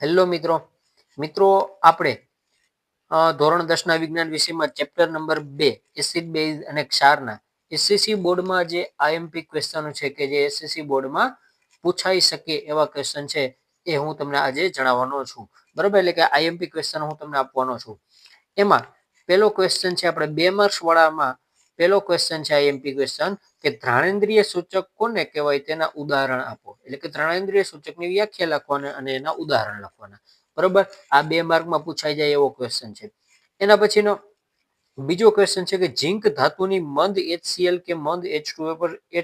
Hello મિત્રો મિત્રો આપણે ધોરણ 10 ના વિજ્ઞાન વિષયમાં ચેપ્ટર નંબર 2 એસિડ બેઝ અને ક્ષારના એસએસસી બોર્ડમાં જે આઈએમપી ક્વેશ્ચનો છે કે જે એસએસસી બોર્ડમાં પૂછાઈ શકે એવા ક્વેશ્ચન છે એ હું તમને આજે જણાવવાનો છું. બરોબર, એટલે કે આઈએમપી ક્વેશ્ચન હું તમને આપવાનો છું. એમાં પહેલો ક્વેશ્ચન છે આપણે 2 માર્ક્સ વાળામાં પહેલો ક્વેશ્ચન છે આઈએમપી ક્વેશ્ચન કે ઘ્રાણેન્દ્રિય સૂચક કોને કહેવાય તેના ઉદાહરણ આપો. એટલે કે ઘ્રાણેન્દ્રિય સૂચકની વ્યાખ્યા લખવાના અને એના ઉદાહરણ લખવાના. બરોબર, આ 2 માર્કમાં પૂછાઈ જાય એવો ક્વેશ્ચન છે. એના પછીનો બીજો ક્વેશ્ચન છે કે ઝીંક ધાતુની મંદ HCl કે મંદ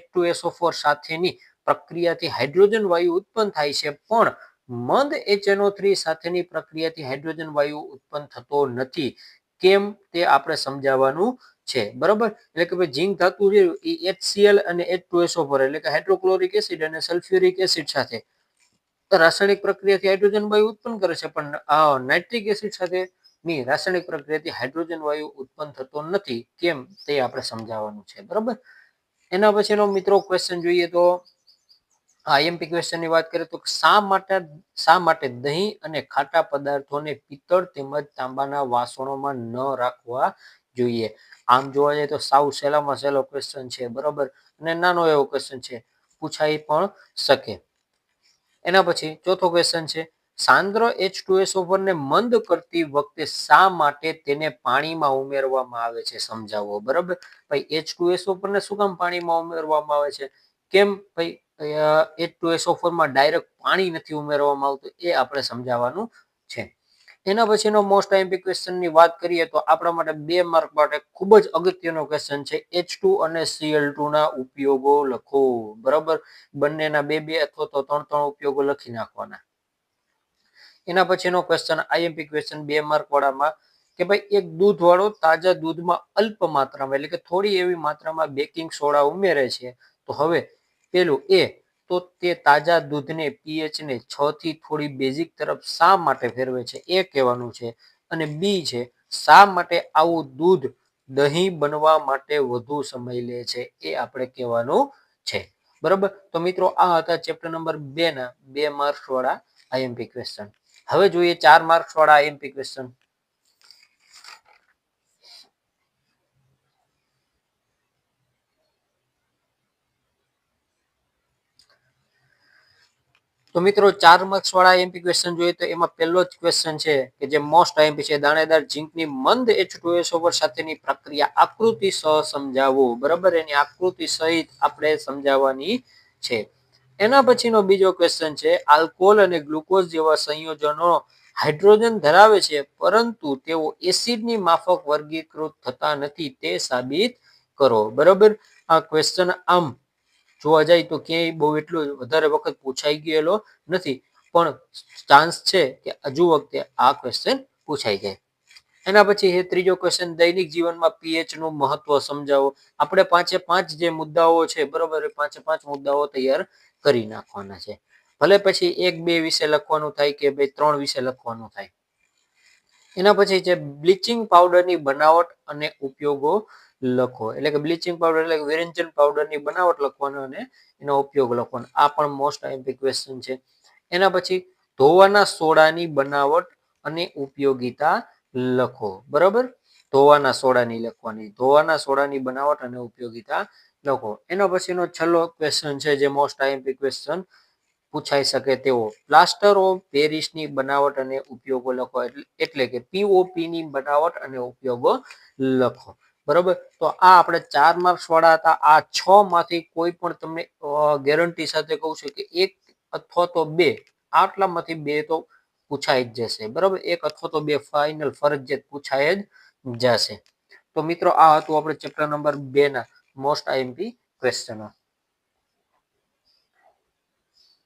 H2SO4 સાથેની પ્રક્રિયાથી હાઇડ્રોજન વાયુ ઉત્પન્ન થાય છે, પણ મંદ HNO3 સાથેની પ્રક્રિયાથી હાઇડ્રોજન વાયુ ઉત્પન્ન થતો નથી. કેમ તે આપણે સમજાવવાનું છે. બરોબર, એટલે કે ભાઈ ઝીંક ધાતુ છે એ HCl અને H2SO4 એટલે કે હાઇડ્રોક્લોરિક એસિડ અને સલ્ફ્યુરિક એસિડ સાથે રાસાયણિક પ્રક્રિયાથી હાઇડ્રોજન વાયુ ઉત્પન્ન કરે છે, પણ નાઇટ્રિક એસિડ સાથે ની રાસાયણિક પ્રક્રિયાથી હાઇડ્રોજન વાયુ ઉત્પન્ન થતો નથી. કેમ તે આપણે સમજાવવાનું છે. બરોબર, એના પછીનો મિત્રો ક્વેશ્ચન જોઈએ તો આઈએમપી ક્વેશ્ચન ની વાત કરીએ તો શા માટે દહીં અને ખાટા પદાર્થોને પિત્તળ તેમજ તાંબાના વાસણોમાં ન રાખવા જોઈએ. આમ જોવા જઈએ તો સાવ સહેલામાં સહેલો ક્વેશ્ચન છે. બરોબર, અને નાનો એવો ક્વેશ્ચન છે, પૂછાઈ પણ શકે. એના પછી ચોથો ક્વેશ્ચન છે સાંદ્ર H2SO4 ને મંદ કરતી વખતે શા માટે તેને પાણીમાં ઉમેરવામાં આવે છે, સમજાવો. બરોબર, ભાઈ H2SO4 ને શું કામ પાણીમાં ઉમેરવામાં આવે છે? કેમ ભાઈ H2SO4 માં ડાયરેક્ટ પાણી નથી ઉમેરવામાં આવતું એ આપણે સમજાવવાનું છે. એના પછીનો મોસ્ટ આઈએમપી ક્વેશ્ચન ની વાત કરીએ તો આપણા માટે 2 માર્ક માટે ખૂબ જ અગત્યનો ક્વેશ્ચન છે H2 અને Cl2 ના ઉપયોગો લખો. બરોબર, બંનેના 2 અથવા તો 3 ઉપયોગો લખી નાખવાના. એના પછીનો ક્વેશ્ચન આઈએમપી ક્વેશ્ચન 2 માર્ક વાળામાં કે ભાઈ એક દૂધ વાળો તાજા દૂધમાં અલ્પ માત્રામાં એટલે કે થોડી એવી માત્રામાં બેકિંગ સોડા ઉમેરે છે, તો હવે પેલું એ તો તે તાજા દૂધને પીએચ ને 6 થી થોડી બેઝિક તરફ શા માટે ફેરવે છે એ કહેવાનું છે. અને બી છે શા માટે આવું દૂધ દહીં બનવા માટે વધુ સમય લે છે એ આપણે કહેવાનું છે. બરોબર, તો મિત્રો આ હતા ચેપ્ટર નંબર 2 ના 2 માર્ક્સ વાળા આઈએમપી ક્વેશ્ચન. હવે જોઈએ 4 માર્ક્સ વાળા આઈએમપી ક્વેશ્ચન. તો મિત્રો 4 માર્ક્સ વાળા આઈએમપી ક્વેશ્ચન જોઈએ તો એમાં પહેલો જ ક્વેશ્ચન છે કે જે મોસ્ટ આઈએમપી છે, દાણેદાર ઝીંકની મંદ H2SO4 સાથેની પ્રક્રિયા આકૃતિ સહ સમજાવો. બરાબર, એની આકૃતિ સહિત આપણે સમજાવવાની છે. એના પછીનો બીજો ક્વેશ્ચન છે આલ્કોહોલ અને ગ્લુકોઝ જેવા સંયોજનો હાઇડ્રોજન ધરાવે છે, પરંતુ તેઓ એસિડની માફક વર્ગીકૃત થતા નથી, તે સાબિત કરો. બરાબર, આ ક્વેશ્ચન આમ જોવા જાય તો ક્યાંય બહુ એટલો વધારે વખત પૂછાઈ ગયેલો નથી, પણ ચાન્સ છે કે હજુ વખતે આ ક્વેશ્ચન પૂછાઈ જાય. એના પછી ત્રીજો ક્વેશ્ચન દૈનિક જીવનમાં પીએચ નું મહત્વ સમજાવો. આપણે 5 જે મુદ્દાઓ છે, બરોબર, 5 મુદ્દાઓ તૈયાર કરી નાખવાના છે. ભલે પછી 1-2 વિશે લખવાનું થાય કે ભાઈ 3 વિશે લખવાનું થાય. એના પછી છે બ્લીચિંગ પાવડરની બનાવટ અને ઉપયોગો લખો. એટલે કે બ્લીચિંગ પાવડર એટલે કે વિરેચન પાવડરની બનાવટ લખવાનો અને એનો ઉપયોગ લખવાનો. આ પણ મોસ્ટ આઈએમપી ક્વેશ્ચન છે. એના પછી ધોવાના સોડાની બનાવટ અને ઉપયોગિતા લખો. બરોબર, ધોવાના સોડાની લખવાની, ધોવાના સોડાની બનાવટ અને ઉપયોગિતા લખો. એના પછીનો છેલ્લો ક્વેશ્ચન છે જે મોસ્ટ આઈએમપી ક્વેશ્ચન પૂછાઈ શકે તેવો પ્લાસ્ટર ઓફ પેરિસની બનાવટ અને ઉપયોગો લખો. એટલે કે પીઓપી ની બનાવટ અને ઉપયોગો લખો. બરોબર, તો આ આપણે 4 માર્ક્સ વાળા હતા. આ 6 માંથી કોઈ પણ તમને ગેરંટી સાથે કહું છું કે 1 અથવા તો 2 આટલામાંથી 2 તો પૂછાઈ જ જશે. બરોબર, 1 અથવા તો 2 ફાઇનલ ફરજિયાત પૂછાઈ જ જશે. તો મિત્રો આ હતું આપણે ચેપ્ટર નંબર 2 ના મોસ્ટ આઈએમપી ક્વેશ્ચનો.